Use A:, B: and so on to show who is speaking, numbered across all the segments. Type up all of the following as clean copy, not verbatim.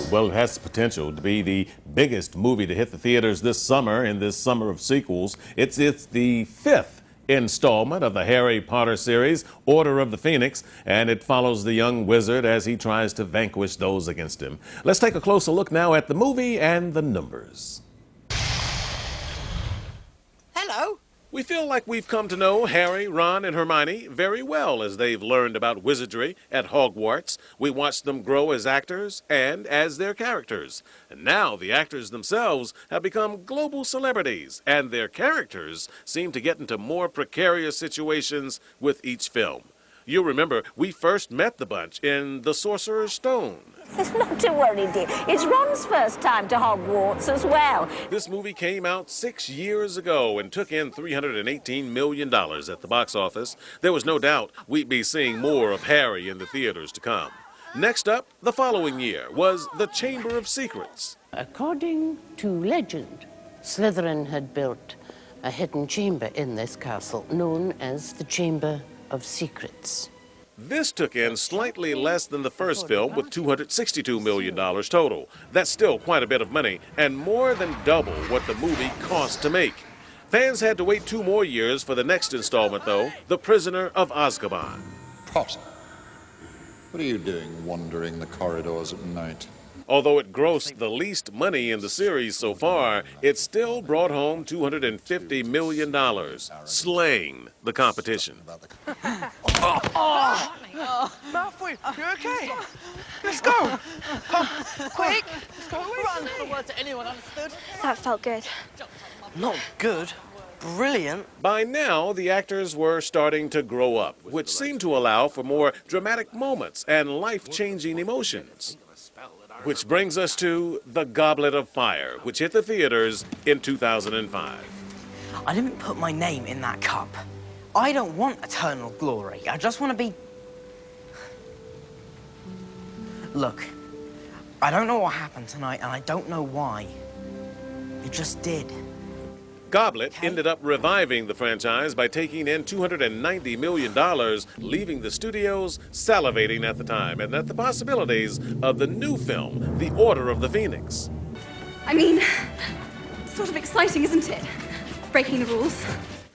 A: Well, it has the potential to be the biggest movie to hit the theaters this summer in this summer of sequels. It's the fifth installment of the Harry Potter series, Order of the Phoenix, and it follows the young wizard as he tries to vanquish those against him. Let's take a closer look now at the movie and the numbers.
B: Hello.
A: We feel like we've come to know Harry, Ron, and Hermione very well as they've learned about wizardry at Hogwarts. We watched them grow as actors and as their characters. And now the actors themselves have become global celebrities, and their characters seem to get into more precarious situations with each film. You'll remember we first met the bunch in The Sorcerer's Stone.
C: Not to worry, dear. It's Ron's first time to Hogwarts as well.
A: This movie came out 6 years ago and took in $318 million at the box office. There was no doubt we'd be seeing more of Harry in the theaters to come. Next up, the following year, was The Chamber of Secrets.
D: According to legend, Slytherin had built a hidden chamber in this castle known as the Chamber of Secrets.
A: This took in slightly less than the first film with $262 million total. That's still quite a bit of money and more than double what the movie cost to make. Fans had to wait 2 more years for the next installment, though, The Prisoner of Azkaban.
E: Potter, what are you doing wandering the corridors at night?
A: Although it grossed the least money in the series so far, it still brought home $250 million, slaying the competition.
B: Malfoy, you okay? Let's go. Come, quick. Let's go. Run.
F: Not a word to anyone, understood?
G: That felt good.
F: Not good. Brilliant.
A: By now, the actors were starting to grow up, which seemed to allow for more dramatic moments and life-changing emotions. Which brings us to The Goblet of Fire, which hit the theaters in 2005.
F: I didn't put my name in that cup. I don't want eternal glory. I just want to be... Look, I don't know what happened tonight, and I don't know why. It just did.
A: Goblet ended up reviving the franchise by taking in $290 million, leaving the studios salivating at the time and at the possibilities of the new film, The Order of the Phoenix.
G: I mean, sort of exciting, isn't it? Breaking the rules.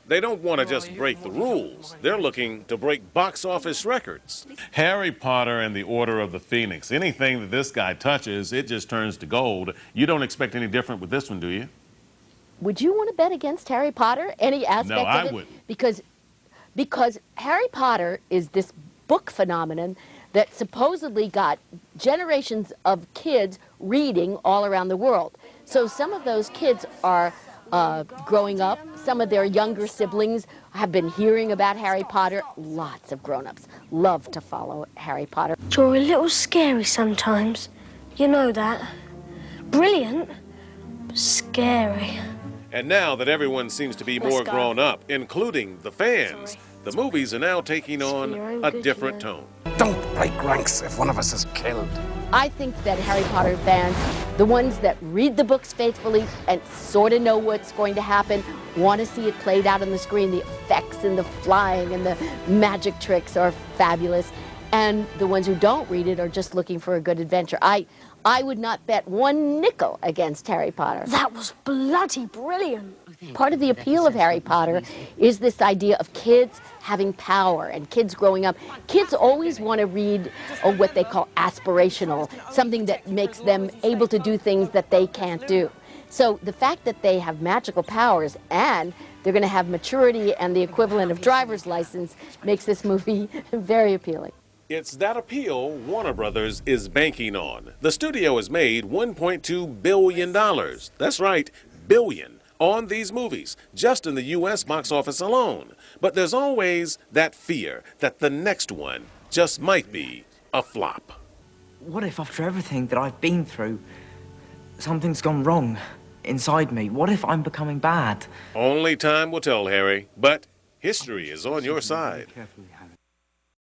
A: They don't want to just break the rules. They're looking to break box office records. Harry Potter and the Order of the Phoenix. Anything that this guy touches, it just turns to gold. You don't expect any different with this one, do you?
H: Would you want to bet against Harry Potter? Any aspect
A: No,
H: of it?
A: I wouldn't.
H: Because Harry Potter is this book phenomenon that supposedly got generations of kids reading all around the world. So some of those kids are growing up. Some of their younger siblings have been hearing about Harry Potter. Lots of grown-ups love to follow Harry Potter.
G: You're a little scary sometimes. You know that. Brilliant, but scary.
A: And now that everyone seems to be more grown up, including the fans, the movies are now taking on a different tone.
B: Don't break ranks if one of us is killed.
H: I think that Harry Potter fans, the ones that read the books faithfully and sort of know what's going to happen, want to see it played out on the screen. The effects and the flying and the magic tricks are fabulous. And the ones who don't read it are just looking for a good adventure. I would not bet 1 nickel against Harry Potter.
G: That was bloody brilliant.
H: Part of the appeal of Harry Potter is this idea of kids having power and kids growing up. Kids always want to read what they call aspirational, something that makes them able to do things that they can't do. So the fact that they have magical powers and they're going to have maturity and the equivalent of driver's license makes this movie very appealing.
A: It's that appeal Warner Brothers is banking on. The studio has made $1.2 billion. That's right, billion, on these movies, just in the U.S. box office alone. But there's always that fear that the next one just might be a flop.
F: What if after everything that I've been through, something's gone wrong inside me? What if I'm becoming bad?
A: Only time will tell, Harry, but history is on your side.